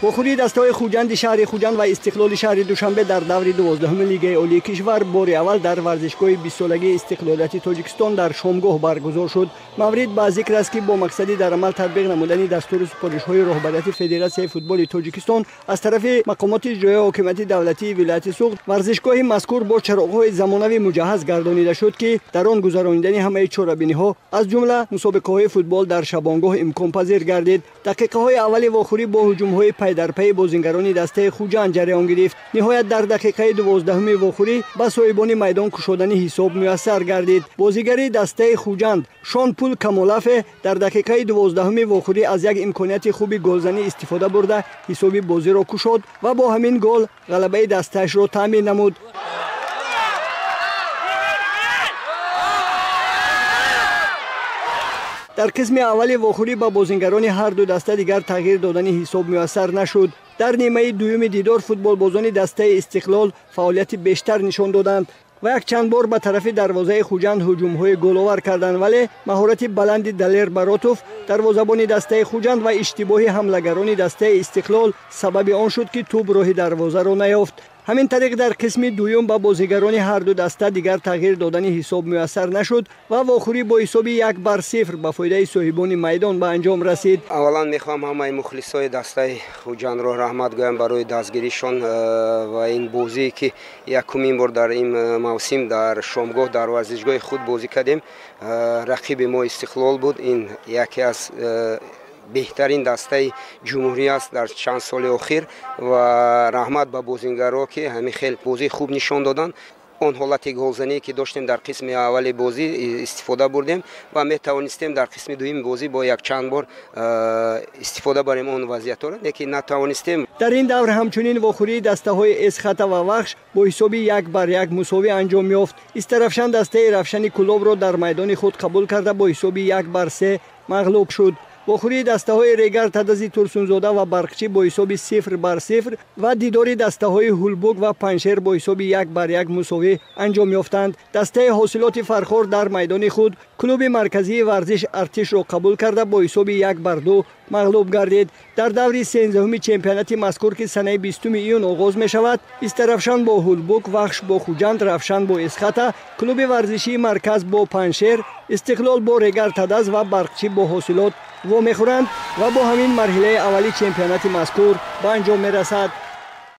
وخوری دسته‌های خوجند شهر خوجند و استقلال شهر دوشنبه در دور 12 لیگ عالی کشور بار اول در ورزشگاه 20 سالگی استقلالیت تاجیکستان در شامگاه برگزار شد. مورد با ذکر است که با مقصد در عمل تطبیق نمودن دستور سپارش‌های رهبریت فدراسیون فوتبال تاجیکستان از طرف مقامات اجرایی حکومت دولتی ولایت سوخت، ورزشگاه مذکور با چراغ‌های زمانوی مجهز گردانیده شد که در آن گذراندن همه چهاربینی‌ها از جمله مسابقه‌های فوتبال در شبانگاه امکان پذیر گردید. دقیقه‌های اول وخوری با هجوم‌های پی در پی بازیگران دسته خوجند جریان گرفت. نهایت در دقیقه 12 وخوری با صاحبان میدان کشودنی حساب میسر گردید. بازیگر دسته خوجند شانپول کمالف در دقیقه 12 وخوری از یک امکانیت خوبی گلزنی استفاده برده حسابی بازی را کشود و با همین گل غلبه دستش را تامین نمود. در قسم اول وخوری با بازیگران هر دو دسته دیگر تغییر دادن حساب میسر نشد. در نیمه دوم دیدار فوتبال بازان دسته استقلال فعالیت بیشتر نشان دادند و یک چند بار به طرف دروازه خوجند هجوم‌های گل‌آور کردند، ولی مهارت بلند دلیر براتوف دروازه‌بان دسته خوجند و اشتباه حمله‌گران دسته استقلال سبب آن شد که توپ راه دروازه را نیافت. همین طریق در قسم دوم با بازیگران هر دو دسته دیگر تغییر دادن حساب میسر نشد و وخوری با حساب 1-0 به فایده صاحبان میدان به انجام رسید. اولا میخوام همه مخلصای دسته خوجند را رحمت گویم برای دستگیریشان و این بازی که یکمین بار در این موسم در شامگاه در ورزشگاه خود بازی کردیم. رقیب ما استقلال بود. این یکی از بهترین دسته جمهوری است در چند سال اخیر و رحمت به بازیگرها که همین خیلی بازی خوب نشان دادن. اون حالت گلزنی که داشتیم در قسم اول بازی استفاده بردیم و می توانستیم در قسم دوم بازی با یک چند بار استفاده بریم اون وضعیت را، لیکن نتوانستیم. در این دور همچنین وخوری دسته های اسخط و وخش با حساب 1-1 مساوی انجام یافت. استرفشان دسته رفشن کلوب را در میدان خود قبول کرده با حساب 1-3 مغلوب شد. وخوری دسته های ریگر تدزی ترسونزاده و برقچی با حساب 0-0 و دیداری دسته های هولبوک و پنشر با حساب 1-1 مساوی انجام یافتند. دسته حاصلات فرخور در میدان خود کلوب مرکزی ورزش ارتش را قبول کرده با حساب 1-2 مغلوب گردید. در دور 13 چمپیونات مذکور که سنه 20 ایون آغاز می شود، استرفشان با هولبوک، وخش با خوجند، رفشن با اسخطه، کلوب ورزشی مرکز با پنشر، استقلال با ریگر تدز و برقچی با حاصلات و میخورند و با همین مرحله اولی چمپیونات مذکور به انجام می رسد.